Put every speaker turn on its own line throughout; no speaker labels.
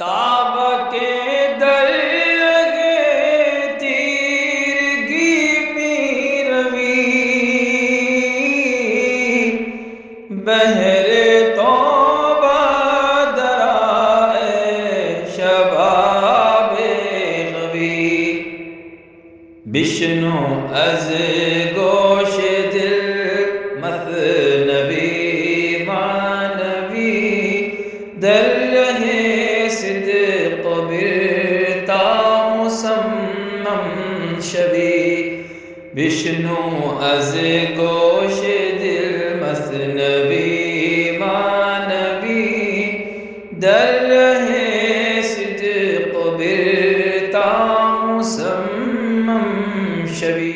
تاب کے در لگے تیرگی می روی، بہر توبہ درائے شباب غوی، بشنو از گوش دل مثنوی معنوی، در رہے صدق برتا مسمم شوی، بشنو از گوش دل مثنوی معنوی، در رہے صدق برتا مسمم شوی۔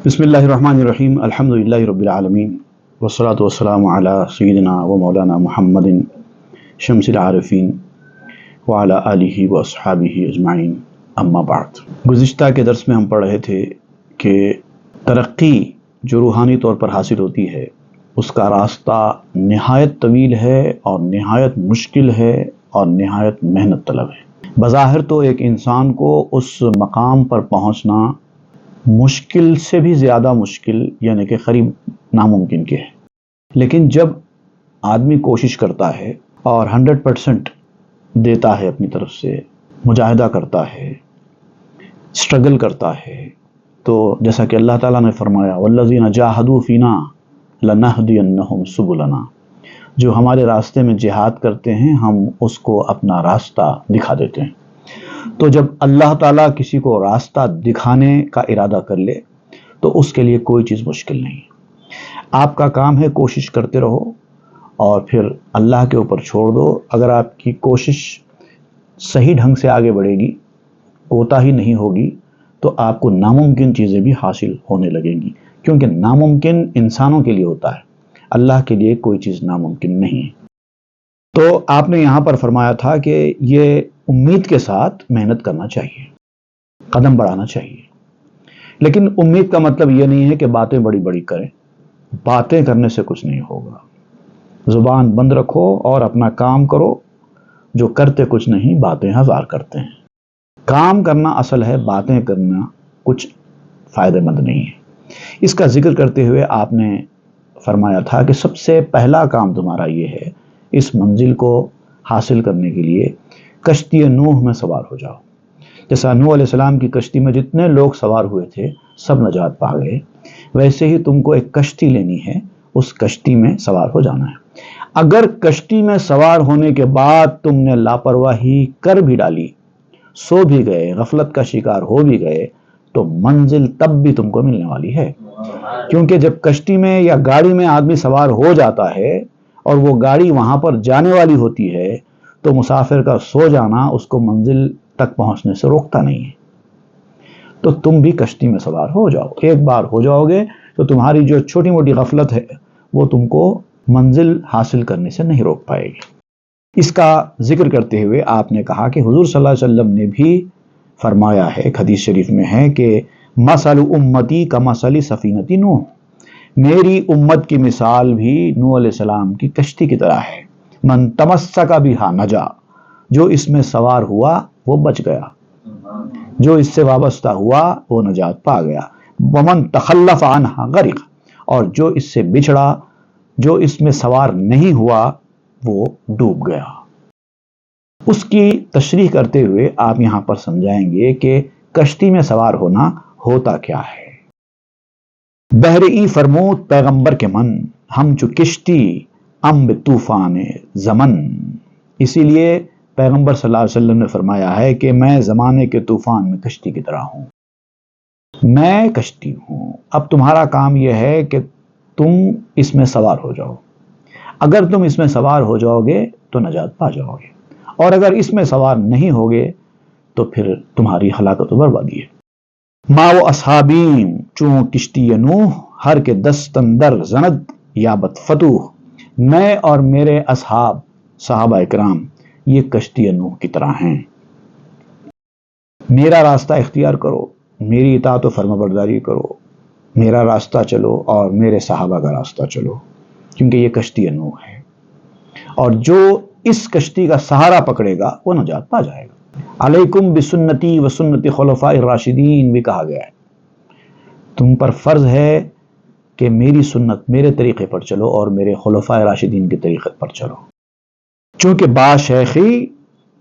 بسم اللہ الرحمن الرحیم، الحمدللہ رب العالمین، والصلاة والسلام علی سیدنا و مولانا محمد شمس العارفین وعلی آلہ و اصحابہ اجمعین، اما بعد۔ گزشتہ کے درس میں ہم پڑھ رہے تھے کہ ترقی جو روحانی طور پر حاصل ہوتی ہے اس کا راستہ نہایت طویل ہے اور نہایت مشکل ہے اور نہایت محنت طلب ہے۔ بظاہر تو ایک انسان کو اس مقام پر پہنچنا مشکل سے بھی زیادہ مشکل، یعنی کہ قریب ناممکن کے ہے، لیکن جب آدمی کوشش کرتا ہے اور 100% دیتا ہے، اپنی طرف سے مجاہدہ کرتا ہے، سٹرگل کرتا ہے، تو جیسا کہ اللہ تعالیٰ نے فرمایا والذین جاہدوا فینا لنہدینہم سبلنا، جو ہمارے راستے میں جہاد کرتے ہیں ہم اس کو اپنا راستہ دکھا دیتے ہیں۔ تو جب اللہ تعالیٰ کسی کو راستہ دکھانے کا ارادہ کر لے تو اس کے لیے کوئی چیز مشکل نہیں۔ آپ کا کام ہے کوشش کرتے رہو اور پھر اللہ کے اوپر چھوڑ دو۔ اگر آپ کی کوشش صحیح ڈھنگ سے آگے بڑھے گی، کوتاہی نہیں ہوگی، تو آپ کو ناممکن چیزیں بھی حاصل ہونے لگیں گی، کیونکہ ناممکن انسانوں کے لیے ہوتا ہے، اللہ کے لیے کوئی چیز ناممکن نہیں ہے۔ تو آپ نے یہاں پر فرمایا تھا کہ یہ امید کے ساتھ محنت کرنا چاہیے، قدم بڑھانا چاہیے، لیکن امید کا مطلب یہ نہیں ہے کہ باتیں بڑی بڑی کریں۔ باتیں کرنے سے کچھ نہیں ہوگا، زبان بند رکھو اور اپنا کام کرو، جو کرتے کچھ نہیں باتیں ہزار کرتے ہیں۔ کام کرنا اصل ہے، باتیں کرنا کچھ فائدہ مند نہیں ہے۔ اس کا ذکر کرتے ہوئے آپ نے فرمایا تھا کہ سب سے پہلا کام تمہارا یہ ہے، اس منزل کو حاصل کرنے کے لیے کشتی نوح میں سوار ہو جاؤ۔ جیسا نوح علیہ السلام کی کشتی میں جتنے لوگ سوار ہوئے تھے سب نجات پا گئے، ویسے ہی تم کو ایک کشتی لینی ہے، اس کشتی میں سوار ہو جانا ہے۔ اگر کشتی میں سوار ہونے کے بعد تم نے لاپرواہی کر بھی ڈالی، سو بھی گئے، غفلت کا شکار ہو بھی گئے، تو منزل تب بھی تم کو ملنے والی ہے۔ کیونکہ جب کشتی میں یا گاڑی میں آدمی سوار ہو جاتا ہے اور وہ گاڑی وہاں پر جانے والی ہوتی ہے تو مسافر کا سو جانا اس کو منزل تک پہنچنے سے روکتا نہیں ہے۔ تو تم بھی کشتی میں سوار ہو جاؤ، ایک بار ہو جاؤ گے تو تمہاری جو چھوٹی موٹی غفلت ہے وہ تم کو منزل حاصل کرنے سے نہیں روک پائے گی۔ اس کا ذکر کرتے ہوئے آپ نے کہا کہ حضور صلی اللہ علیہ وسلم نے بھی فرمایا ہے، ایک حدیث شریف میں ہے کہ مثل امتی کمثل سفینۃ نوح، میری امت کی مثال بھی نوح علیہ السلام کی کشتی کی طرح ہے۔ من تمسک بہا نجا، جو اس میں سوار ہوا وہ بچ گیا، جو اس سے وابستہ ہوا وہ نجات پا گیا۔ ومن تخلف عنہا غرق، اور جو اس سے بچھڑا، جو اس میں سوار نہیں ہوا وہ ڈوب گیا۔ اس کی تشریح کرتے ہوئے آپ یہاں پر سمجھائیں گے کہ کشتی میں سوار ہونا ہوتا کیا ہے۔ بحر ای فرمود پیغمبر کے من، ہم چو کشتی امب طوفان زمن، اسی لیے پیغمبر صلی اللہ علیہ وسلم نے فرمایا ہے کہ میں زمانے کے طوفان میں کشتی کی طرح ہوں، میں کشتی ہوں۔ اب تمہارا کام یہ ہے کہ تم اس میں سوار ہو جاؤ۔ اگر تم اس میں سوار ہو جاؤ گے تو نجات پا جاؤ گے، اور اگر اس میں سوار نہیں ہوگے تو پھر تمہاری ہلاکت و بربادی ہے۔ ما و اصحابیم چون کشتی نوح، ہر کے دست اندر زند یابت فتوح، میں اور میرے اصحاب صحابہ اکرام یہ کشتی نوح کی طرح ہیں۔ میرا راستہ اختیار کرو، میری اطاعت و فرما برداری کرو، میرا راستہ چلو اور میرے صحابہ کا راستہ چلو، کیونکہ یہ کشتی نوح ہے۔ اور جو اس کشتی کا سہارا پکڑے گا وہ نجات پا جائے گا۔ علیکم بسنتی و سنت خلفاء الراشدین بھی کہا گیا ہے، تم پر فرض ہے کہ میری سنت، میرے طریقے پر چلو اور میرے خلفاء راشدین کے طریقے پر چلو۔ چونکہ با شیخی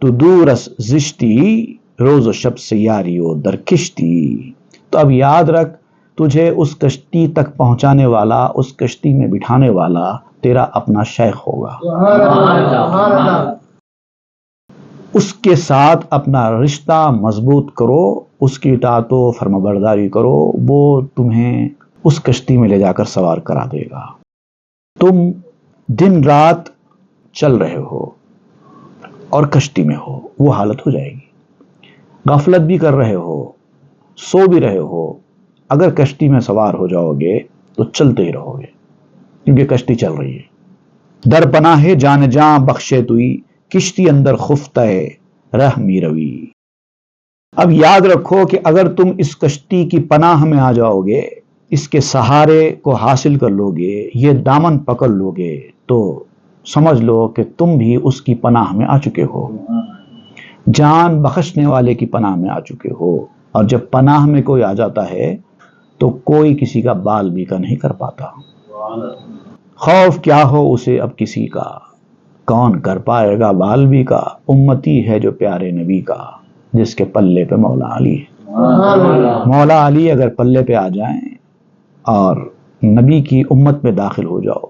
تو دور از زشتی، روز و شب سے یاری و در کشتی۔ تو اب یاد رکھ، تجھے اس کشتی تک پہنچانے والا، اس کشتی میں بٹھانے والا تیرا اپنا شیخ ہوگا۔ اس کے ساتھ اپنا رشتہ مضبوط کرو، اس کی اطاعت و فرمانبرداری کرو، وہ تمہیں اس کشتی میں لے جا کر سوار کرا دے گا۔ تم دن رات چل رہے ہو اور کشتی میں ہو، وہ حالت ہو جائے گی۔ غفلت بھی کر رہے ہو، سو بھی رہے ہو، اگر کشتی میں سوار ہو جاؤ گے تو چلتے ہی رہو گے، کیونکہ کشتی چل رہی ہے۔ در پناہ جان جاں بخشے توئی، کشتی اندر خفتہ رہ می روی۔ اب یاد رکھو کہ اگر تم اس کشتی کی پناہ میں آ جاؤ گے، اس کے سہارے کو حاصل کر لو گے، یہ دامن پکڑ لو گے، تو سمجھ لو کہ تم بھی اس کی پناہ میں آ چکے ہو، جان بخشنے والے کی پناہ میں آ چکے ہو۔ اور جب پناہ میں کوئی آ جاتا ہے تو کوئی کسی کا بال بیکا نہیں کر پاتا۔ خوف کیا ہو اسے اب کسی کا، کون کر پائے گا بال بیکا۔ امتی ہے جو پیارے نبی کا، جس کے پلے پہ مولا علی ہے۔ مولا علی اگر پلے پہ آ جائیں اور نبی کی امت میں داخل ہو جاؤ،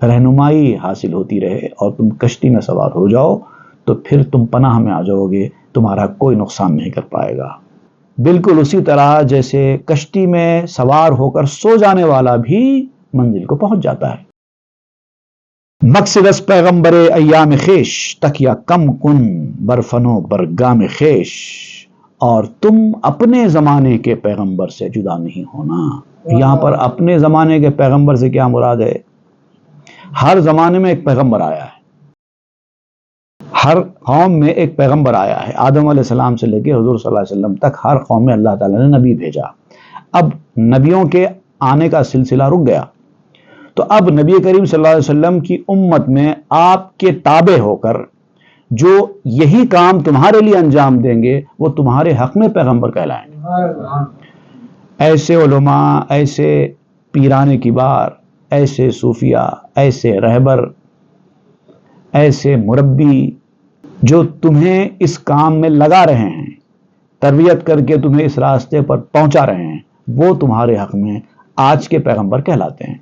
رہنمائی حاصل ہوتی رہے اور تم کشتی میں سوار ہو جاؤ، تو پھر تم پناہ میں آ جاؤ گے، تمہارا کوئی نقصان نہیں کر پائے گا۔ بالکل اسی طرح جیسے کشتی میں سوار ہو کر سو جانے والا بھی منزل کو پہنچ جاتا ہے۔ مقصد از پیغمبر ایام خیش، تکیہ کم کن برفن و برگام خیش۔ اور تم اپنے زمانے کے پیغمبر سے جدا نہیں ہونا۔ یہاں پر اپنے زمانے کے پیغمبر سے کیا مراد ہے؟ ہر زمانے میں ایک پیغمبر آیا ہے، ہر قوم میں ایک پیغمبر آیا ہے۔ آدم علیہ السلام سے لے کے حضور صلی اللہ علیہ وسلم تک ہر قوم میں اللہ تعالیٰ نے نبی بھیجا۔ اب نبیوں کے آنے کا سلسلہ رک گیا، تو اب نبی کریم صلی اللہ علیہ وسلم کی امت میں آپ کے تابع ہو کر جو یہی کام تمہارے لیے انجام دیں گے، وہ تمہارے حق میں پیغمبر کہلائیں گے۔ ایسے علماء، ایسے پیران کبار، ایسے صوفیاء، ایسے رہبر، ایسے مربی جو تمہیں اس کام میں لگا رہے ہیں، تربیت کر کے تمہیں اس راستے پر پہنچا رہے ہیں، وہ تمہارے حق میں آج کے پیغمبر کہلاتے ہیں۔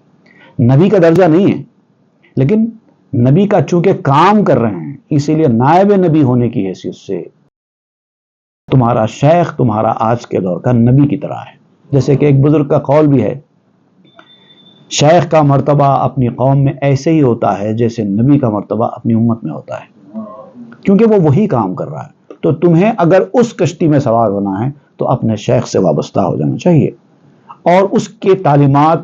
نبی کا درجہ نہیں ہے، لیکن نبی کا چونکہ کام کر رہے ہیں، اسی لیے نائب نبی ہونے کی حیثیت سے تمہارا شیخ تمہارا آج کے دور کا نبی کی طرح ہے۔ جیسے کہ ایک بزرگ کا قول بھی ہے، شیخ کا مرتبہ اپنی قوم میں ایسے ہی ہوتا ہے جیسے نبی کا مرتبہ اپنی امت میں ہوتا ہے، کیونکہ وہ وہی کام کر رہا ہے۔ تو تمہیں اگر اس کشتی میں سوار ہونا ہے تو اپنے شیخ سے وابستہ ہو جانا چاہیے اور اس کے تعلیمات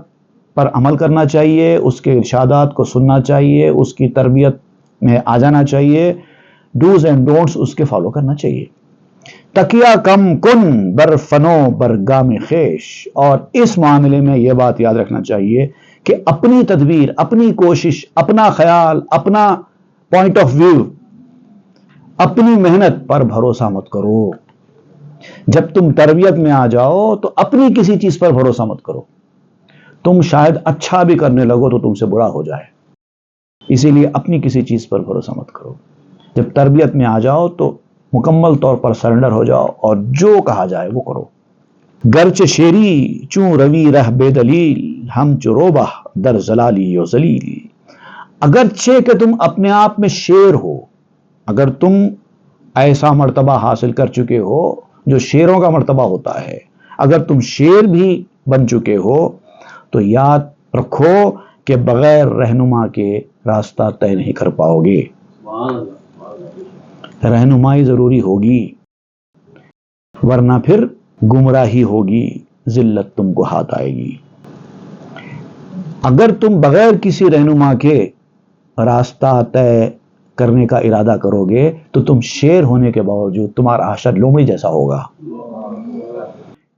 پر عمل کرنا چاہیے، اس کے ارشادات کو سننا چاہیے، اس کی تربیت میں آ جانا چاہیے، ڈوز اینڈ ڈونٹس اس کے فالو کرنا چاہیے۔ تکیہ کم کن بر فنو برگام خیش۔ اور اس معاملے میں یہ بات یاد رکھنا چاہیے کہ اپنی تدبیر، اپنی کوشش، اپنا خیال، اپنا پوائنٹ آف ویو، اپنی محنت پر بھروسہ مت کرو۔ جب تم تربیت میں آ جاؤ تو اپنی کسی چیز پر بھروسہ مت کرو، تم شاید اچھا بھی کرنے لگو تو تم سے برا ہو جائے، اسی لیے اپنی کسی چیز پر بھروسہ مت کرو۔ جب تربیت میں آ جاؤ تو مکمل طور پر سرنڈر ہو جاؤ اور جو کہا جائے وہ کرو۔ گرچہ شیری چوں روی رہ بے دلیل، ہم چو روبہ در زلالی و ذلیل۔ اگرچہ کہ تم اپنے آپ میں شیر ہو، اگر تم ایسا مرتبہ حاصل کر چکے ہو جو شیروں کا مرتبہ ہوتا ہے، اگر تم شیر بھی بن چکے ہو تو یاد رکھو کہ بغیر رہنما کے راستہ طے نہیں کر پاؤ گے۔ رہنمائی ضروری ہوگی، ورنہ پھر گمراہی ہوگی، ذلت تم کو ہاتھ آئے گی۔ اگر تم بغیر کسی رہنما کے راستہ طے کرنے کا ارادہ کرو گے تو تم شیر ہونے کے باوجود تمہارا حشر لومڑی جیسا ہوگا۔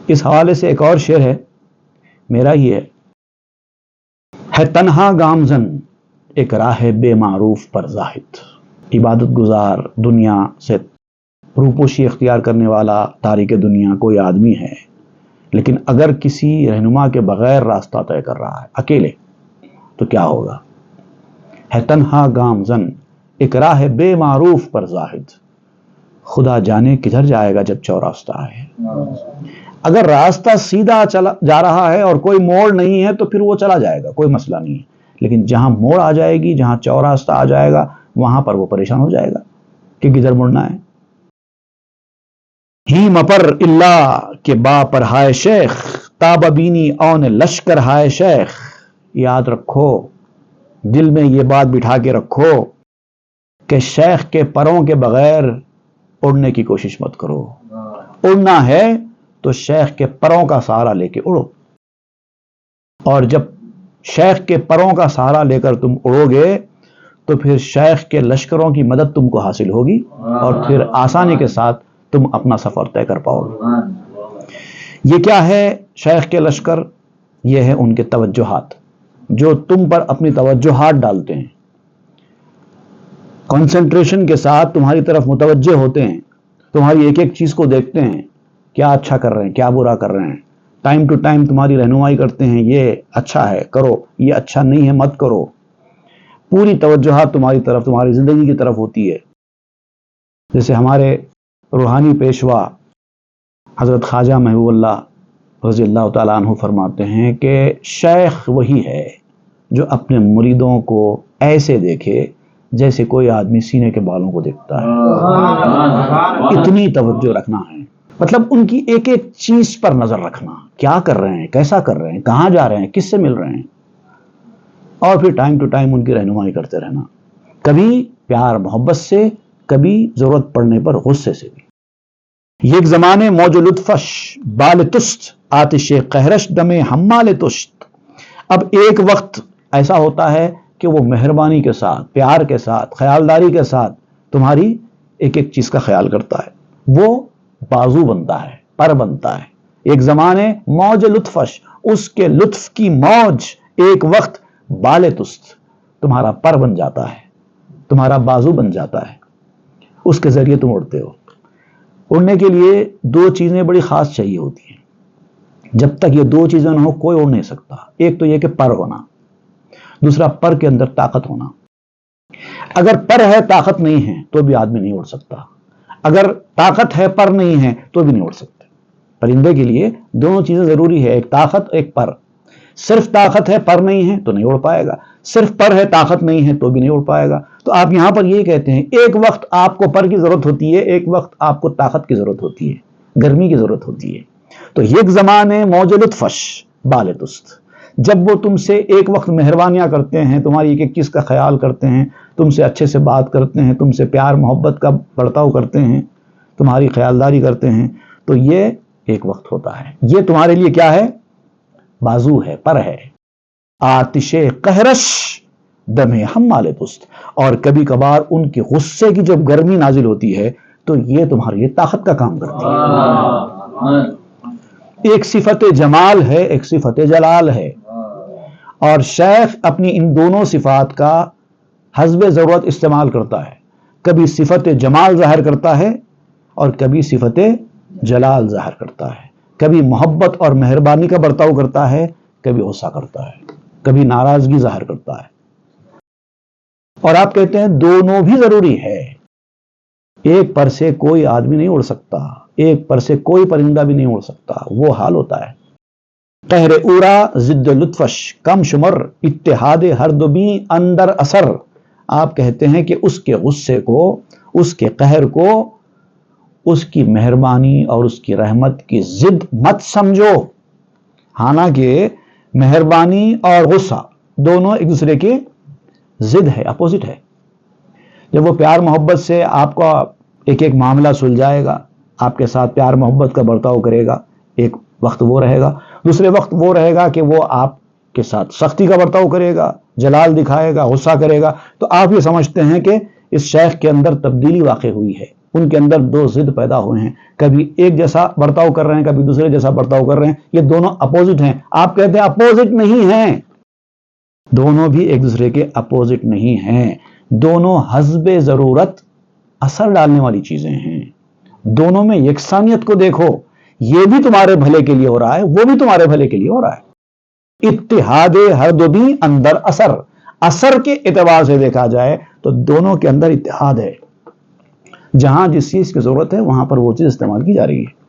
اس حوالے سے ایک اور شعر ہے میرا ہی ہے تنہا گامزن ایک راہ بے معروف پر زاہد۔ عبادت گزار دنیا سے روپوشی اختیار کرنے والا تارک دنیا کوئی آدمی ہے، لیکن اگر کسی رہنما کے بغیر راستہ طے کر رہا ہے اکیلے تو کیا ہوگا؟ ہے تنہا گامزن ایک راہ بے معروف پر زاہد، خدا جانے کدھر جائے گا جب چوراستہ ہے۔ اگر راستہ سیدھا جا رہا ہے اور کوئی موڑ نہیں ہے تو پھر وہ چلا جائے گا، کوئی مسئلہ نہیں ہے، لیکن جہاں موڑ آ جائے گی، جہاں چوراستہ آ جائے گا، وہاں پر وہ پریشان ہو جائے گا کہ کدھر مڑنا ہے۔ ہی مپر اللہ کے با پر ہائے شیخ، تاب بینی اون لشکر ہائے شیخ۔ یاد رکھو، دل میں یہ بات بٹھا کے رکھو کہ شیخ کے پروں کے بغیر اڑنے کی کوشش مت کرو۔ اڑنا ہے تو شیخ کے پروں کا سہارا لے کے اڑو، اور جب شیخ کے پروں کا سہارا لے کر تم اڑو گے تو پھر شیخ کے لشکروں کی مدد تم کو حاصل ہوگی اور پھر آسانی کے ساتھ تم اپنا سفر طے کر پاؤ گے۔ یہ کیا ہے شیخ کے لشکر؟ یہ ہے ان کے توجہات، جو تم پر اپنی توجہات ڈالتے ہیں، کنسنٹریشن کے ساتھ تمہاری طرف متوجہ ہوتے ہیں، تمہاری ایک ایک چیز کو دیکھتے ہیں، کیا اچھا کر رہے ہیں، کیا برا کر رہے ہیں، ٹائم ٹو ٹائم تمہاری رہنمائی کرتے ہیں، یہ اچھا ہے کرو، یہ اچھا نہیں ہے مت کرو۔ پوری توجہات تمہاری طرف، تمہاری زندگی کی طرف ہوتی ہے۔ جیسے ہمارے روحانی پیشوا حضرت خواجہ محبوب اللہ رضی اللہ تعالیٰ عنہ فرماتے ہیں کہ شیخ وہی ہے جو اپنے مریدوں کو ایسے دیکھے جیسے کوئی آدمی سینے کے بالوں کو دیکھتا ہے۔ اتنی توجہ رکھنا ہے، مطلب ان کی ایک ایک چیز پر نظر رکھنا، کیا کر رہے ہیں، کیسا کر رہے ہیں، کہاں جا رہے ہیں، کس سے مل رہے ہیں، اور پھر ٹائم ٹو ٹائم ان کی رہنمائی کرتے رہنا، کبھی پیار محبت سے، کبھی ضرورت پڑنے پر غصے سے بھی۔ یک زمانے موج لطفش بال تست، آتش قہرش دمے حمال تشت۔ اب ایک وقت ایسا ہوتا ہے کہ وہ مہربانی کے ساتھ، پیار کے ساتھ، خیالداری کے ساتھ تمہاری ایک ایک چیز کا خیال کرتا ہے، وہ بازو بنتا ہے، پر بنتا ہے۔ ایک زمانے موج لطفش، اس کے لطف کی موج ایک وقت بال تست، تمہارا پر بن جاتا ہے، تمہارا بازو بن جاتا ہے، اس کے ذریعے تم اڑتے ہو۔ اڑنے کے لیے دو چیزیں بڑی خاص چاہیے ہوتی ہیں، جب تک یہ دو چیزیں نہ ہو کوئی اڑ نہیں سکتا۔ ایک تو یہ کہ پر ہونا، دوسرا پر کے اندر طاقت ہونا۔ اگر پر ہے طاقت نہیں ہے تو بھی آدمی نہیں اڑ سکتا، اگر طاقت ہے پر نہیں ہے تو بھی نہیں اڑ سکتے۔ پرندے کے لیے دونوں چیزیں ضروری ہے، ایک طاقت ایک پر۔ صرف طاقت ہے پر نہیں ہے تو نہیں اڑ پائے گا، صرف پر ہے طاقت نہیں ہے تو بھی نہیں اڑ پائے گا۔ تو آپ یہاں پر یہ کہتے ہیں ایک وقت آپ کو پر کی ضرورت ہوتی ہے، ایک وقت آپ کو طاقت کی ضرورت ہوتی ہے، گرمی کی ضرورت ہوتی ہے۔ تو یک زمانے موج لطفش بال تست، جب وہ تم سے ایک وقت مہربانیاں کرتے ہیں، تمہاری ایک ایک چیز کا خیال کرتے ہیں، تم سے اچھے سے بات کرتے ہیں، تم سے پیار محبت کا برتاؤ کرتے ہیں، تمہاری خیالداری کرتے ہیں، تو یہ ایک وقت ہوتا ہے۔ یہ تمہارے لیے کیا ہے؟ بازو ہے، پر ہے۔ آتش قہرش دم حمال تست، اور کبھی کبھار ان کے غصے کی جب گرمی نازل ہوتی ہے تو یہ تمہارے لیے طاقت کا کام کرتی ہے۔ ایک صفت جمال ہے، ایک صفت جلال ہے، اور شیخ اپنی ان دونوں صفات کا حسب ضرورت استعمال کرتا ہے۔ کبھی صفت جمال ظاہر کرتا ہے اور کبھی صفت جلال ظاہر کرتا ہے، کبھی محبت اور مہربانی کا برتاؤ کرتا ہے، کبھی غصہ کرتا ہے، کبھی ناراضگی ظاہر کرتا ہے۔ اور آپ کہتے ہیں دونوں بھی ضروری ہے، ایک پر سے کوئی آدمی نہیں اڑ سکتا، ایک پر سے کوئی پرندہ بھی نہیں اڑ سکتا، وہ حال ہوتا ہے۔ قہر اورا ضد لطفش کم شمر، اتحاد ہر دو بھی اندر اثر۔ آپ کہتے ہیں کہ اس کے غصے کو، اس کے قہر کو، اس کی مہربانی اور اس کی رحمت کی ضد مت سمجھو، حالانکہ مہربانی اور غصہ دونوں ایک دوسرے کی ضد ہے، اپوزٹ ہے۔ جب وہ پیار محبت سے آپ کا ایک ایک معاملہ سلجھائے گا، آپ کے ساتھ پیار محبت کا برتاؤ کرے گا، ایک وقت وہ رہے گا، دوسرے وقت وہ رہے گا کہ وہ آپ کے ساتھ سختی کا برتاؤ کرے گا، جلال دکھائے گا، غصہ کرے گا۔ تو آپ یہ سمجھتے ہیں کہ اس شیخ کے اندر تبدیلی واقع ہوئی ہے، ان کے اندر دو ضد پیدا ہوئے ہیں، کبھی ایک جیسا برتاؤ کر رہے ہیں، کبھی دوسرے جیسا برتاؤ کر رہے ہیں، یہ دونوں اپوزٹ ہیں۔ آپ کہتے ہیں اپوزٹ نہیں ہیں، دونوں بھی ایک دوسرے کے اپوزٹ نہیں ہیں۔ دونوں حسب ضرورت اثر ڈالنے والی چیزیں ہیں. دونوں میں یکسانیت کو دیکھو، یہ بھی تمہارے بھلے کے لیے ہو رہا ہے، وہ بھی تمہارے بھلے کے لیے ہو رہا ہے. اتحاد ہر دو بھی اندر اثر کے اعتبار سے دیکھا جائے تو دونوں کے اندر اتحاد ہے. جہاں جس چیز کی ضرورت ہے وہاں پر وہ چیز استعمال کی جا رہی ہے.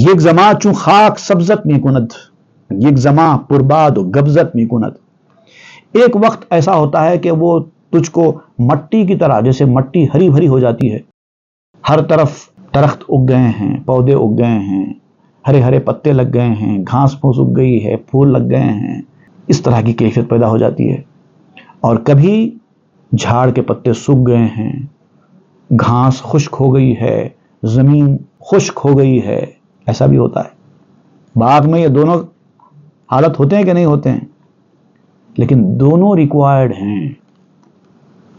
یک زما چون خاک سبزت می کند، یک زما پرباد و گبزت می کند. ایک وقت ایسا ہوتا ہے کہ وہ تجھ کو مٹی کی طرح، جیسے مٹی ہری بھری ہو جاتی ہے، ہر طرف درخت اگ گئے ہیں، پودے اگ گئے ہیں، ہرے ہرے پتے لگ گئے ہیں، گھاس پھوس اگ گئی ہے، پھول لگ گئے ہیں، اس طرح کی کیفیت پیدا ہو جاتی ہے. اور کبھی جھاڑ کے پتے سوکھ گئے ہیں، گھاس خشک ہو گئی ہے، زمین خشک ہو گئی ہے، ایسا بھی ہوتا ہے. باغ میں یہ دونوں حالت ہوتے ہیں کہ نہیں ہوتے ہیں؟ لیکن دونوں ریکوائرڈ ہیں.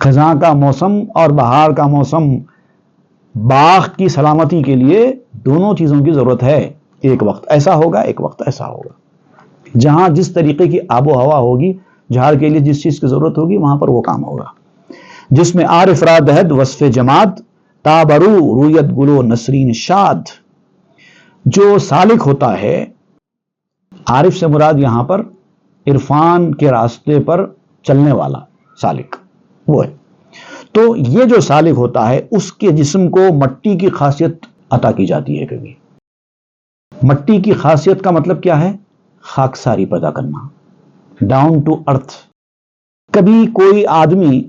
خزاں کا موسم اور بہار کا موسم باغ کی سلامتی کے لیے دونوں چیزوں کی ضرورت ہے. ایک وقت ایسا ہوگا، ایک وقت ایسا ہوگا. جہاں جس طریقے کی آب و ہوا ہوگی، جھاڑ کے لیے جس چیز کی ضرورت ہوگی، وہاں پر وہ کام ہوگا. جس میں عارف را دہد وصف جماعت، تابرو رویت گلو نسرین شاد. جو سالک ہوتا ہے، عارف سے مراد یہاں پر عرفان کے راستے پر چلنے والا سالک وہ ہے. تو یہ جو سالک ہوتا ہے اس کے جسم کو مٹی کی خاصیت عطا کی جاتی ہے. کبھی مٹی کی خاصیت کا مطلب کیا ہے؟ خاکساری پیدا کرنا، ڈاؤن ٹو ارتھ. کبھی کوئی آدمی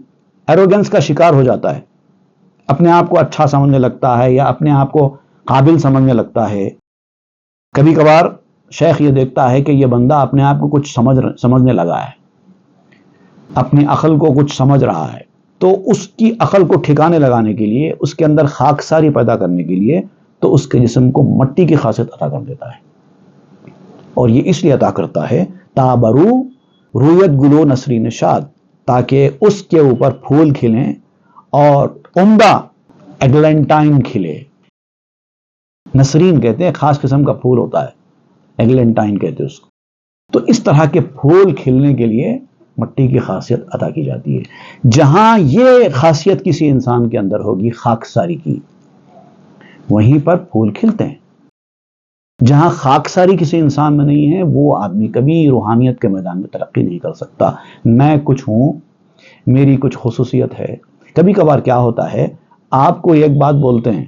ایروگنس کا شکار ہو جاتا ہے، اپنے آپ کو اچھا سمجھنے لگتا ہے یا اپنے آپ کو قابل سمجھنے لگتا ہے. کبھی کبھار شیخ یہ دیکھتا ہے کہ یہ بندہ اپنے آپ کو کچھ سمجھنے لگا ہے، اپنی عقل کو کچھ سمجھ رہا ہے، تو اس کی عقل کو ٹھکانے لگانے کے لیے، اس کے اندر خاکساری پیدا کرنے کے لیے، تو اس کے جسم کو مٹی کی خاصیت عطا کر دیتا ہے. اور یہ اس لیے عطا کرتا ہے تابرو رویت گلو نسرین شاد، تاکہ اس کے اوپر پھول کھلیں اور عمدہ ایگلنٹائن کھلے. نسرین کہتے ہیں، خاص قسم کا پھول ہوتا ہے، ایگلنٹائن کہتے ہیں اس کو. تو اس طرح کے پھول کھلنے کے لیے مٹی کی خاصیت عطا کی جاتی ہے. جہاں یہ خاصیت کسی انسان کے اندر ہوگی خاکساری کی، وہیں پر پھول کھلتے ہیں. جہاں خاکساری کسی انسان میں نہیں ہے، وہ آدمی کبھی روحانیت کے میدان میں ترقی نہیں کر سکتا. میں کچھ ہوں، میری کچھ خصوصیت ہے. کبھی کبھار کیا ہوتا ہے، آپ کو ایک بات بولتے ہیں،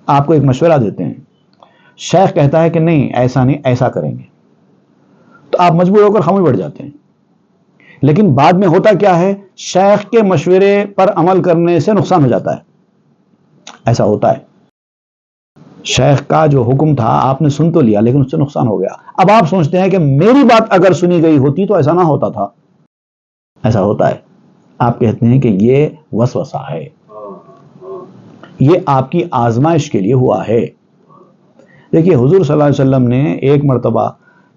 آپ کو ایک مشورہ دیتے ہیں، شیخ کہتا ہے کہ نہیں ایسا نہیں، ایسا کریں گے، تو آپ مجبور ہو کر خاموش بیٹھ جاتے ہیں. لیکن بعد میں ہوتا کیا ہے، شیخ کے مشورے پر عمل کرنے سے نقصان ہو جاتا ہے. ایسا ہوتا ہے، شیخ کا جو حکم تھا آپ نے سن تو لیا لیکن اس سے نقصان ہو گیا. اب آپ سوچتے ہیں کہ میری بات اگر سنی گئی ہوتی تو ایسا نہ ہوتا تھا. ایسا ہوتا ہے. آپ کہتے ہیں کہ یہ وسوسہ ہے، یہ آپ کی آزمائش کے لیے ہوا ہے. دیکھیے حضور صلی اللہ علیہ وسلم نے ایک مرتبہ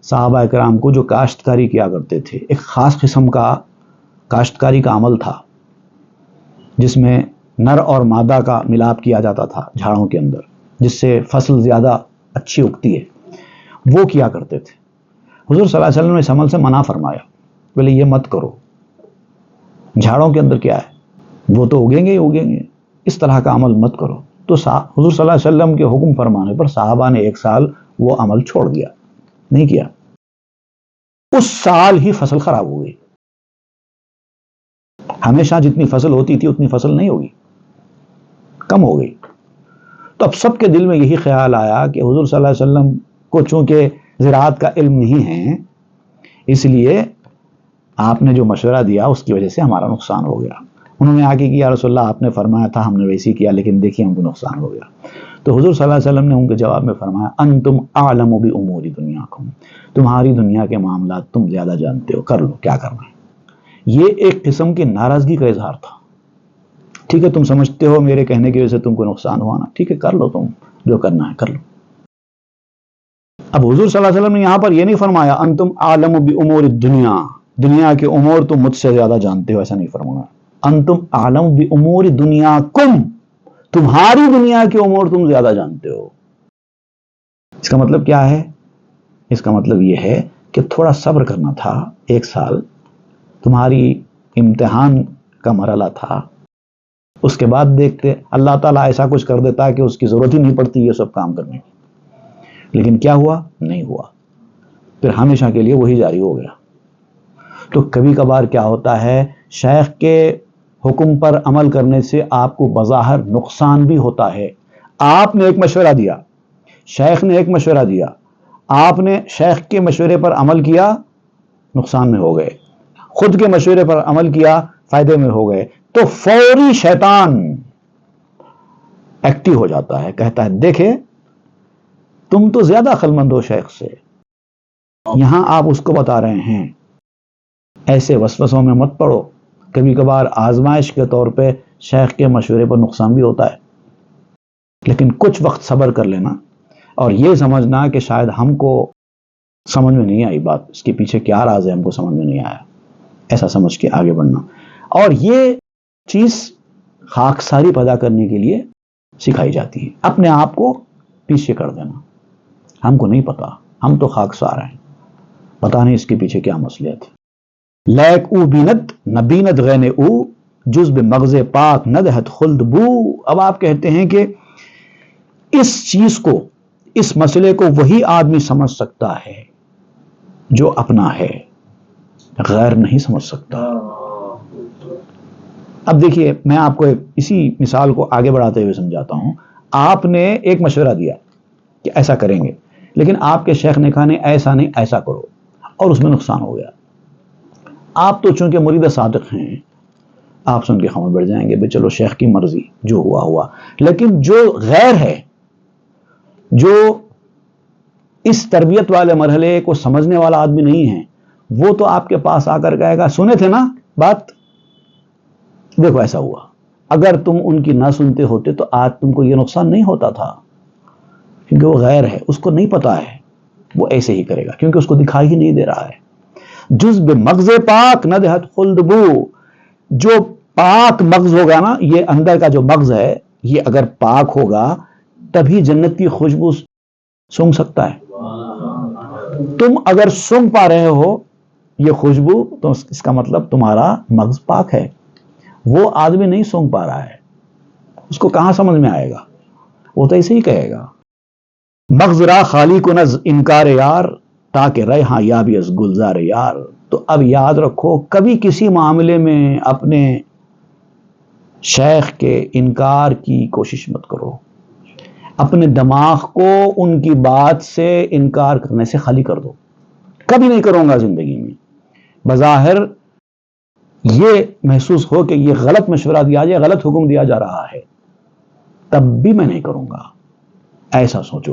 صحابہ کرام کو جو کاشتکاری کیا کرتے تھے، ایک خاص قسم کا کاشتکاری کا عمل تھا جس میں نر اور مادہ کا ملاپ کیا جاتا تھا جھاڑوں کے اندر، جس سے فصل زیادہ اچھی اگتی ہے، وہ کیا کرتے تھے. حضور صلی اللہ علیہ وسلم نے اس عمل سے منع فرمایا، بولے یہ مت کرو. جھاڑوں کے اندر کیا ہے، وہ تو اگیں گے ہی اگیں گے، اس طرح کا عمل مت کرو. تو حضور صلی اللہ علیہ وسلم کے حکم فرمانے پر صحابہ نے ایک سال وہ عمل چھوڑ دیا، نہیں کیا. اس سال ہی فصل خراب ہو گئی. ہمیشہ جتنی فصل ہوتی تھی اتنی فصل نہیں ہوگی، کم ہو گئی. تو اب سب کے دل میں یہی خیال آیا کہ حضور صلی اللہ علیہ وسلم کو چونکہ زراعت کا علم نہیں ہے، اس لیے آپ نے جو مشورہ دیا اس کی وجہ سے ہمارا نقصان ہو گیا. انہوں نے آگے کیا، رسول اللہ آپ نے فرمایا تھا، ہم نے ویسے کیا، لیکن دیکھیے ہم کو نقصان ہو گیا. تو حضور صلی اللہ علیہ وسلم نے ان کے جواب میں فرمایا، انتم اعلم بامور دنیاکم، تمہاری دنیا کے معاملات تم زیادہ جانتے ہو، کر لو کیا کرنا ہے. یہ ایک قسم کی ناراضگی کا اظہار تھا. ٹھیک ہے تم سمجھتے ہو میرے کہنے کی وجہ سے تم کو نقصان ہوا نا، ٹھیک ہے کر لو، تم جو کرنا ہے کر لو. اب حضور صلی اللہ علیہ وسلم نے یہاں پر یہ نہیں فرمایا انتم اعلم بامور الدنیا، دنیا کے امور تم مجھ سے زیادہ جانتے ہو، ایسا نہیں فرمایا. انتم اعلم بامور دنیاکم، تمہاری دنیا کے امور تم زیادہ جانتے ہو. اس کا مطلب کیا ہے؟ اس کا مطلب یہ ہے کہ تھوڑا صبر کرنا تھا. ایک سال تمہاری امتحان کا مرحلہ تھا، اس کے بعد دیکھتے اللہ تعالیٰ ایسا کچھ کر دیتا کہ اس کی ضرورت ہی نہیں پڑتی یہ سب کام کرنے کی، لیکن کیا ہوا؟ نہیں ہوا، پھر ہمیشہ کے لیے وہی جاری ہو گیا۔ تو کبھی کبھار کیا ہوتا ہے، شیخ کے حکم پر عمل کرنے سے آپ کو بظاہر نقصان بھی ہوتا ہے۔ آپ نے ایک مشورہ دیا، شیخ نے ایک مشورہ دیا، آپ نے شیخ کے مشورے پر عمل کیا، نقصان میں ہو گئے، خود کے مشورے پر عمل کیا، فائدے میں ہو گئے، تو فوری شیطان ایکٹیو ہو جاتا ہے، کہتا ہے دیکھے تم تو زیادہ عقل مند ہو شیخ سے، یہاں آپ اس کو بتا رہے ہیں۔ ایسے وسوسوں میں مت پڑو، کبھی کبھار آزمائش کے طور پہ شیخ کے مشورے پر نقصان بھی ہوتا ہے، لیکن کچھ وقت صبر کر لینا اور یہ سمجھنا کہ شاید ہم کو سمجھ میں نہیں آئی بات، اس کے پیچھے کیا راز ہے ہم کو سمجھ میں نہیں آیا، ایسا سمجھ کے آگے بڑھنا۔ اور یہ چیز خاکساری پیدا کرنے کے لیے سکھائی جاتی ہے، اپنے آپ کو پیچھے کر دینا، ہم کو نہیں پتا، ہم تو خاکسار ہیں، پتا نہیں اس کے پیچھے کیا مصلحت ہے۔ لیک او بیند نہ بیند غین او، جز بمغز پاک ندہت خلد بو۔ اب آپ کہتے ہیں کہ اس چیز کو، اس مسئلے کو وہی آدمی سمجھ سکتا ہے جو اپنا ہے، غیر نہیں سمجھ سکتا۔ اب دیکھیے میں آپ کو اسی مثال کو آگے بڑھاتے ہوئے سمجھاتا ہوں۔ آپ نے ایک مشورہ دیا کہ ایسا کریں گے، لیکن آپ کے شیخ نے کہا نہیں ایسا نہیں، ایسا کرو، اور اس میں نقصان ہو گیا۔ آپ تو چونکہ مرید صادق ہیں، آپ سن کے خاموش بیٹھ جائیں گے بھئی چلو شیخ کی مرضی، جو ہوا ہوا۔ لیکن جو غیر ہے، جو اس تربیت والے مرحلے کو سمجھنے والا آدمی نہیں ہے، وہ تو آپ کے پاس آ کر کہے گا سنے تھے نا بات، دیکھو ایسا ہوا، اگر تم ان کی نہ سنتے ہوتے تو آج تم کو یہ نقصان نہیں ہوتا تھا، کیونکہ وہ غیر ہے، اس کو نہیں پتا ہے، وہ ایسے ہی کرے گا کیونکہ اس کو دکھائی ہی نہیں دے رہا ہے۔ جز بمغز پاک ندہت خلد بو، جو پاک مغز ہوگا نا، یہ اندر کا جو مغز ہے یہ اگر پاک ہوگا تبھی جنت کی خوشبو سونگھ سکتا ہے۔ تم اگر سونگھ پا رہے ہو یہ خوشبو تو اس کا مطلب تمہارا مغز پاک ہے۔ وہ آدمی نہیں سونگھ پا رہا ہے، اس کو کہاں سمجھ میں آئے گا، وہ تو ایسے ہی کہے گا۔ مغز را خالی کو نز انکار یار، تاکہ ریحاں یابی از گلزار یار۔ تو اب یاد رکھو کبھی کسی معاملے میں اپنے شیخ کے انکار کی کوشش مت کرو، اپنے دماغ کو ان کی بات سے انکار کرنے سے خالی کر دو۔ کبھی نہیں کروں گا زندگی میں، بظاہر یہ محسوس ہو کہ یہ غلط مشورہ دیا جائے، غلط حکم دیا جا رہا ہے، تب بھی میں نہیں کروں گا، ایسا سوچو۔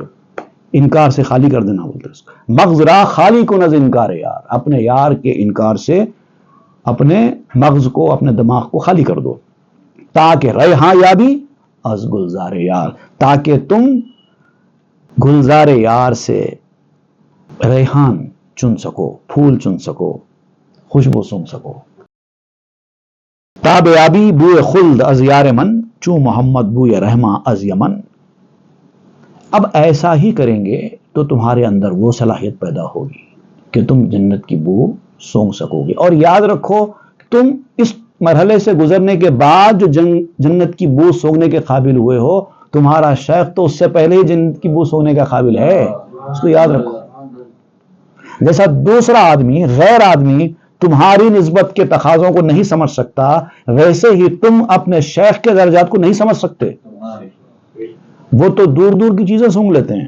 انکار سے خالی کر دینا بولتے اس کو۔ مغز را خالی کو نز انکار یار، اپنے یار کے انکار سے اپنے مغز کو، اپنے دماغ کو خالی کر دو۔ تاکہ ریحاں یابی از گلزار یار، تاکہ تم گلزار یار سے ریحان چن سکو، پھول چن سکو، خوشبو سونگھ سکو۔ تاب یابی بوئے خلد از یار من، چوں محمد بوئے رحماں از یمن۔ اب ایسا ہی کریں گے تو تمہارے اندر وہ صلاحیت پیدا ہوگی کہ تم جنت کی بو سونگھ سکو گے۔ اور یاد رکھو تم اس مرحلے سے گزرنے کے بعد جو جنت کی بو سونگھنے کے قابل ہوئے ہو، تمہارا شیخ تو اس سے پہلے ہی جنت کی بو سونگھنے کا قابل ہے، اس کو یاد رکھو۔ جیسا دوسرا آدمی، غیر آدمی تمہاری نسبت کے تقاضوں کو نہیں سمجھ سکتا، ویسے ہی تم اپنے شیخ کے درجات کو نہیں سمجھ سکتے۔ وہ تو دور دور کی چیزیں سونگھ لیتے ہیں،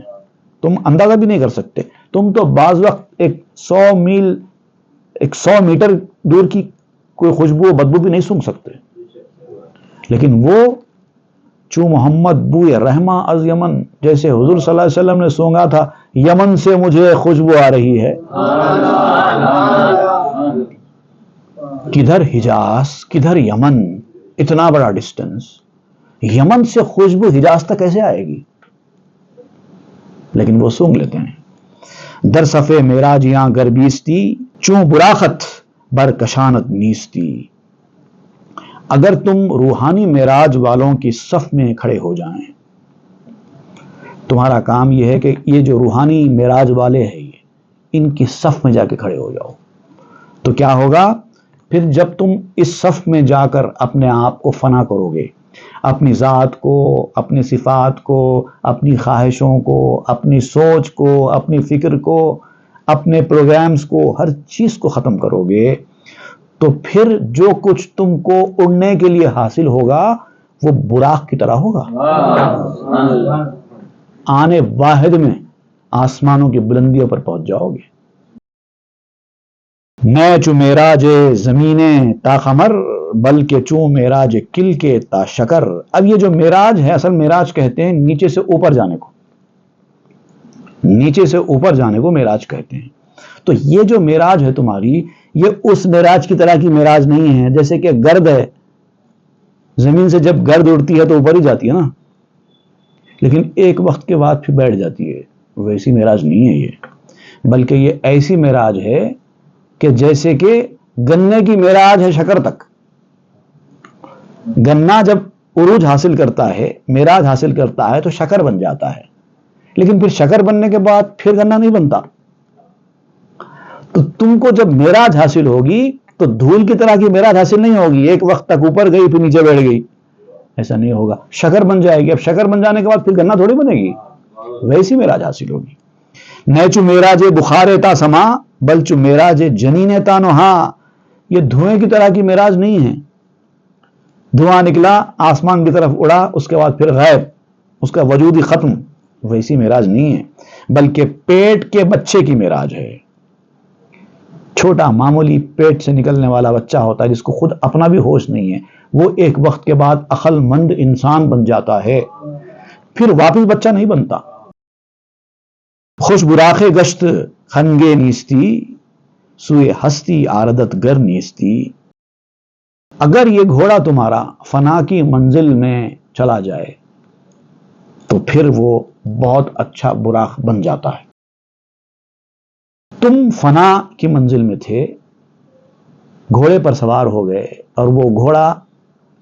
تم اندازہ بھی نہیں کر سکتے۔ تم تو بعض وقت ایک 100 میٹر دور کی کوئی خوشبو بدبو بھی نہیں سونگھ سکتے، لیکن وہ چوں محمد بوئے رحماں از یمن، جیسے حضور صلی اللہ علیہ وسلم نے سونگا تھا یمن سے مجھے خوشبو آ رہی ہے۔ کدھر حجاز، کدھر یمن، اتنا بڑا ڈسٹنس، یمن سے خوشبو حجاز تک کیسے آئے گی؟ لیکن وہ سونگھ لیتے ہیں۔ در صفے معراجیاں گر بیستی، چوں براخت بر کشانت نیستی۔ اگر تم روحانی معراج والوں کی صف میں کھڑے ہو جائیں، تمہارا کام یہ ہے کہ یہ جو روحانی معراج والے ہیں ان کی صف میں جا کے کھڑے ہو جاؤ، تو کیا ہوگا؟ پھر جب تم اس صف میں جا کر اپنے آپ کو فنا کرو گے، اپنی ذات کو، اپنی صفات کو، اپنی خواہشوں کو، اپنی سوچ کو، اپنی فکر کو، اپنے پروگرامز کو، ہر چیز کو ختم کرو گے، تو پھر جو کچھ تم کو اڑنے کے لیے حاصل ہوگا وہ براق کی طرح ہوگا، آنے واحد میں آسمانوں کی بلندیوں پر پہنچ جاؤ گے۔ نہ چو معراج زمینیں تا قمر، بلکہ چوں معراج کل کے تا شکر۔ اب یہ جو معراج ہے، اصل معراج کہتے ہیں نیچے سے اوپر جانے کو، نیچے سے اوپر جانے کو معراج کہتے ہیں۔ تو یہ جو معراج ہے تمہاری، یہ اس معراج کی طرح کی معراج نہیں ہے جیسے کہ گرد ہے، زمین سے جب گرد اڑتی ہے تو اوپر ہی جاتی ہے نا، لیکن ایک وقت کے بعد پھر بیٹھ جاتی ہے، ویسی معراج نہیں ہے یہ، بلکہ یہ ایسی معراج ہے کہ جیسے کہ گنے کی معراج ہے شکر تک۔ گنا جب عروج حاصل کرتا ہے، معراج حاصل کرتا ہے تو شکر بن جاتا ہے، لیکن پھر شکر بننے کے بعد پھر گنا نہیں بنتا۔ تو تم کو جب معراج حاصل ہوگی تو دھول کی طرح کی معراج حاصل نہیں ہوگی، ایک وقت تک اوپر گئی پھر نیچے بیٹھ گئی، ایسا نہیں ہوگا، شکر بن جائے گی۔ اب شکر بن جانے کے بعد پھر گنا تھوڑی بنے گی، ویسی معراج حاصل ہوگی۔ نیچو معراج بخار تا سما، بلچو معراج جنین تا نہا۔ یہ دھوئیں کی طرح کی معراج نہیں ہے، دھواں نکلا آسمان کی طرف اڑا، اس کے بعد پھر غائب، اس کا وجود ہی ختم، ویسی معراج نہیں ہے، بلکہ پیٹ کے بچے کی معراج ہے۔ چھوٹا معمولی پیٹ سے نکلنے والا بچہ ہوتا ہے جس کو خود اپنا بھی ہوش نہیں ہے، وہ ایک وقت کے بعد عقل مند انسان بن جاتا ہے، پھر واپس بچہ نہیں بنتا۔ خوش براخ گشت خنگے نیستی، سوئے ہستی آردت گر نیستی۔ اگر یہ گھوڑا تمہارا فنا کی منزل میں چلا جائے تو پھر وہ بہت اچھا براق بن جاتا ہے۔ تم فنا کی منزل میں تھے، گھوڑے پر سوار ہو گئے، اور وہ گھوڑا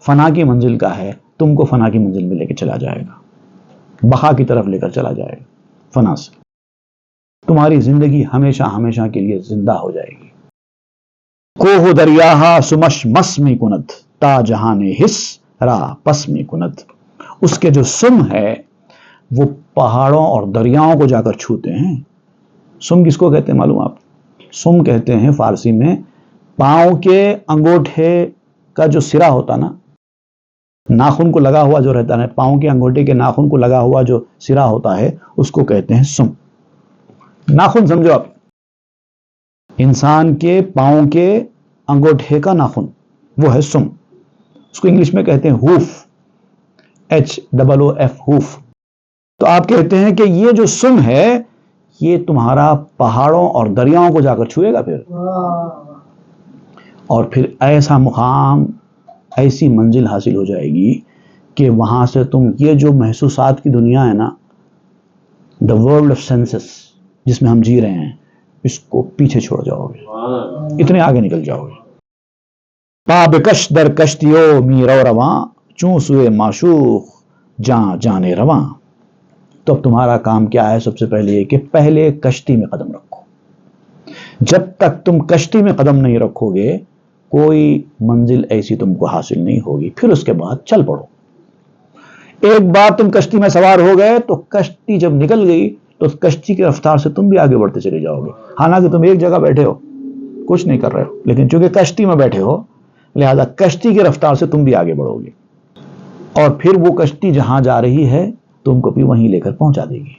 فنا کی منزل کا ہے، تم کو فنا کی منزل میں لے کے چلا جائے گا، بقا کی طرف لے کر چلا جائے گا۔ فنا سے تمہاری زندگی ہمیشہ ہمیشہ کے لیے زندہ ہو جائے گی۔ کوہ دریاہا سمش مس میں کند، تا جہان حس را پس میں کند۔ اس کے جو سم ہے وہ پہاڑوں اور دریاؤں کو جا کر چھوتے ہیں۔ سم کس کو کہتے ہیں معلوم آپ؟ سم کہتے ہیں فارسی میں پاؤں کے انگوٹھے کا جو سرا ہوتا نا، ناخن کو لگا ہوا جو رہتا ہے، پاؤں کے انگوٹھے کے ناخن کو لگا ہوا جو سرا ہوتا ہے اس کو کہتے ہیں سم۔ ناخن سمجھو آپ، انسان کے پاؤں کے انگوٹھے کا ناخن وہ ہے سم، اس کو انگلش میں کہتے ہیں ہوف، HOOF، ہوف۔ تو آپ کہتے ہیں کہ یہ جو سم ہے یہ تمہارا پہاڑوں اور دریاؤں کو جا کر چھوئے گا پھر، اور پھر ایسا مقام، ایسی منزل حاصل ہو جائے گی کہ وہاں سے تم یہ جو محسوسات کی دنیا ہے نا، دا ورلڈ آف سینسز جس میں ہم جی رہے ہیں، اس کو پیچھے چھوڑ جاؤ گے، اتنے آگے نکل جاؤ گے۔ پا بکش در کشتیو می رو رواں، چوں سوئے معشوق جاں جانے رواں۔ تو اب تمہارا کام کیا ہے؟ سب سے پہلے یہ کہ پہلے کشتی میں قدم رکھو۔ جب تک تم کشتی میں قدم نہیں رکھو گے کوئی منزل ایسی تم کو حاصل نہیں ہوگی، پھر اس کے بعد چل پڑو۔ ایک بار تم کشتی میں سوار ہو گئے تو کشتی جب نکل گئی تو کشتی کی رفتار سے تم بھی آگے بڑھتے چلے جاؤ گے، حالانکہ تم ایک جگہ بیٹھے ہو کچھ نہیں کر رہے ہو، لیکن چونکہ کشتی میں بیٹھے ہو لہذا کشتی کی رفتار سے تم بھی آگے بڑھو گے، اور پھر وہ کشتی جہاں جا رہی ہے تم کو بھی وہیں لے کر پہنچا دے گی۔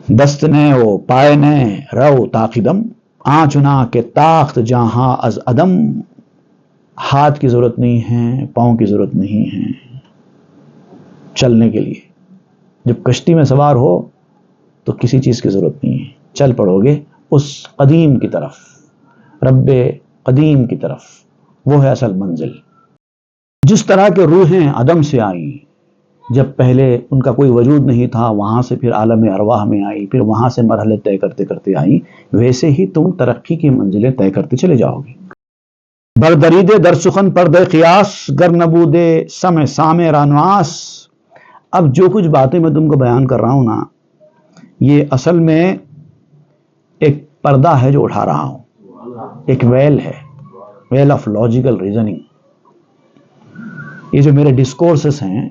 دست نے وہ پائے نے رو تاقدم، آنچنا کے تاخت جہاں از عدم۔ ہاتھ کی ضرورت نہیں ہے، پاؤں کی ضرورت نہیں ہے چلنے کے لیے۔ جب کشتی میں سوار ہو تو کسی چیز کی ضرورت نہیں ہے، چل پڑو گے اس قدیم کی طرف، رب قدیم کی طرف، وہ ہے اصل منزل۔ جس طرح کے روحیں عدم سے آئیں، جب پہلے ان کا کوئی وجود نہیں تھا، وہاں سے پھر عالم ارواح میں آئی، پھر وہاں سے مرحلے طے کرتے کرتے آئیں، ویسے ہی تم ترقی کی منزلیں طے کرتے چلے جاؤ گے۔ بردریدے در سخن پردے قیاس، گر نبودے سم سام رانواس۔ اب جو کچھ باتیں میں تم کو بیان کر رہا ہوں نا، یہ اصل میں ایک پردہ ہے جو اٹھا رہا ہوں، ایک ویل ہے، ویل آف لاجیکل ریزننگ. یہ جو میرے ڈسکورسز ہیں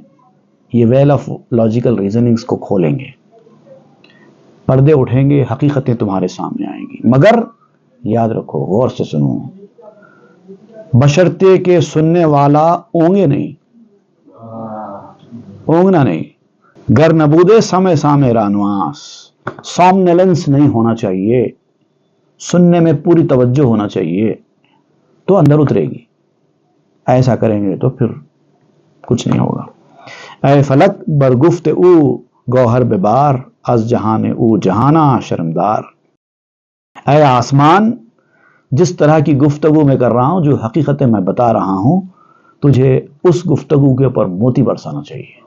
یہ ویل آف لاجیکل ریزننگز کو کھولیں گے، پردے اٹھیں گے، حقیقتیں تمہارے سامنے آئیں گی. مگر یاد رکھو، غور سے سنو، بشرطے کہ سننے والا اونگے نہیں، اونگنا نہیں. گر نبودے سمے سامے رانواس، سامنیلنس نہیں ہونا چاہیے، سننے میں پوری توجہ ہونا چاہیے تو اندر اترے گی. ایسا کریں گے تو پھر کچھ نہیں ہوگا. اے فلک برگفت او گوہر ببار، از جہان او جہانا شرمدار. اے آسمان، جس طرح کی گفتگو میں کر رہا ہوں، جو حقیقتیں میں بتا رہا ہوں، تجھے اس گفتگو کے اوپر موتی برسانا چاہیے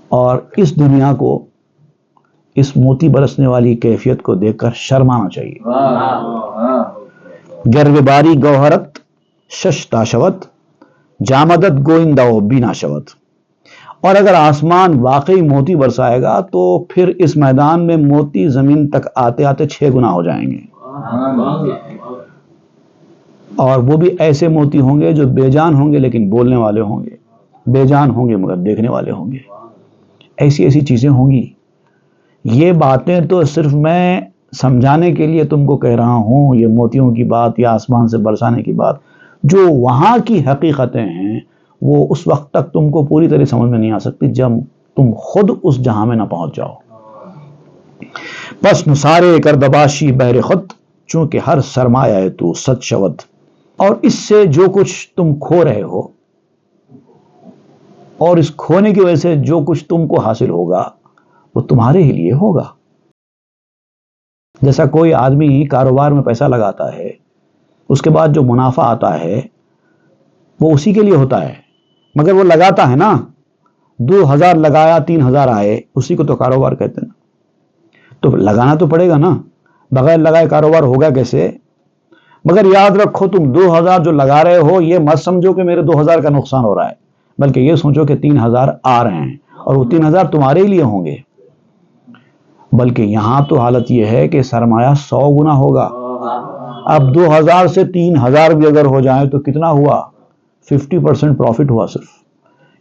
اور اس دنیا کو اس موتی برسنے والی کیفیت کو دیکھ کر شرمانا چاہیے. گرو باری گوہرت ششتا شوت، جامدت گوئندہ بینا شوت. اور اگر آسمان واقعی موتی برسائے گا تو پھر اس میدان میں موتی زمین تک آتے آتے 6 گنا ہو جائیں گے. اور وہ بھی ایسے موتی ہوں گے جو بے جان ہوں گے لیکن بولنے والے ہوں گے، بے جان ہوں گے مگر دیکھنے والے ہوں گے. ایسی ایسی چیزیں ہوں گی. یہ باتیں تو صرف میں سمجھانے کے لیے تم کو کہہ رہا ہوں. یہ موتیوں کی بات یا آسمان سے برسانے کی بات، جو وہاں کی حقیقتیں ہیں وہ اس وقت تک تم کو پوری طرح سمجھ میں نہیں آ سکتی جب تم خود اس جہاں میں نہ پہنچ جاؤ. پس نثارے کردباشی بہر خود، چونکہ ہر سرمایہ تو سچ شود. اور اس سے جو کچھ تم کھو رہے ہو اور اس کھونے کی وجہ سے جو کچھ تم کو حاصل ہوگا وہ تمہارے ہی لیے ہوگا. جیسا کوئی آدمی کاروبار میں پیسہ لگاتا ہے، اس کے بعد جو منافع آتا ہے وہ اسی کے لیے ہوتا ہے، مگر وہ لگاتا ہے نا. 2000 لگایا 3000 آئے، اسی کو تو کاروبار کہتے ہیں. تو لگانا تو پڑے گا نا، بغیر لگائے کاروبار ہوگا کیسے؟ مگر یاد رکھو، تم 2000 جو لگا رہے ہو یہ مت سمجھو کہ میرے 2000 کا نقصان ہو رہا ہے، بلکہ یہ سوچو کہ 3000 آ رہے ہیں اور وہ 3000 تمہارے ہی لیے ہوں گے. بلکہ یہاں تو حالت یہ ہے کہ سرمایہ 100 گنا ہوگا. اب 2000 سے 3000 بھی اگر ہو جائیں تو کتنا ہوا؟ 50% پروفٹ ہوا. صرف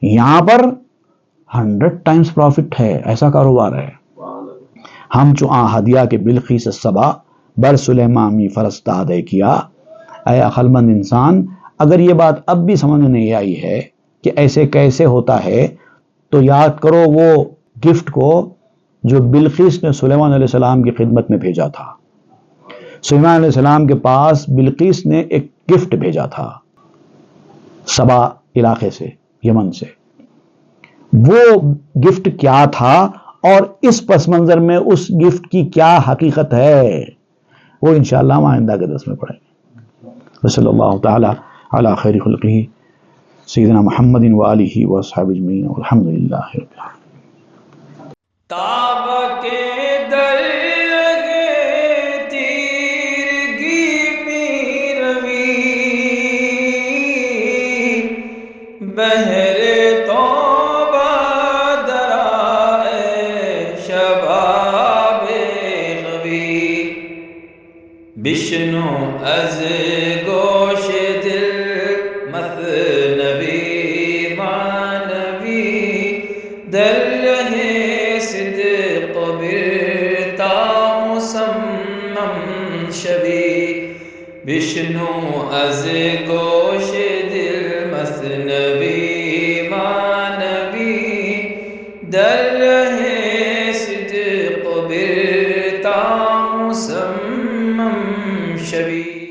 یہاں پر 100 ٹائمز پروفٹ ہے. ایسا کاروبار ہے. ہم چو ہدیہ کے بلخیس صبا، بر سلیمان می فرستاد کیا. اے عقل مند انسان، اگر یہ بات اب بھی سمجھ میں نہیں آئی ہے کہ ایسے کیسے ہوتا ہے تو یاد کرو وہ گفٹ کو جو بلقیس نے سلیمان علیہ السلام کی خدمت میں بھیجا تھا. سلیمان علیہ السلام کے پاس بلقیس نے ایک گفٹ بھیجا تھا سبا علاقے سے، یمن سے. وہ گفٹ کیا تھا اور اس پس منظر میں اس گفٹ کی کیا حقیقت ہے وہ انشاءاللہ ہم آئندہ کے درس میں پڑھیں گے. صلی اللہ تعالی علی خیر خلقہ سیدنا محمد وآلہ واصحابہ اجمعین والحمد للہ رب العالمین.
تاب کے در لگے تیرگی میں روی، بہر توبہ درائے شباب غوی. بشنو از گوش دل مثنوی معنوی، در رہے صدق برتا مسمم شوی. بشنو از گوش دل مثنوی معنوی، در رہے صدق برتا مسمم شوی.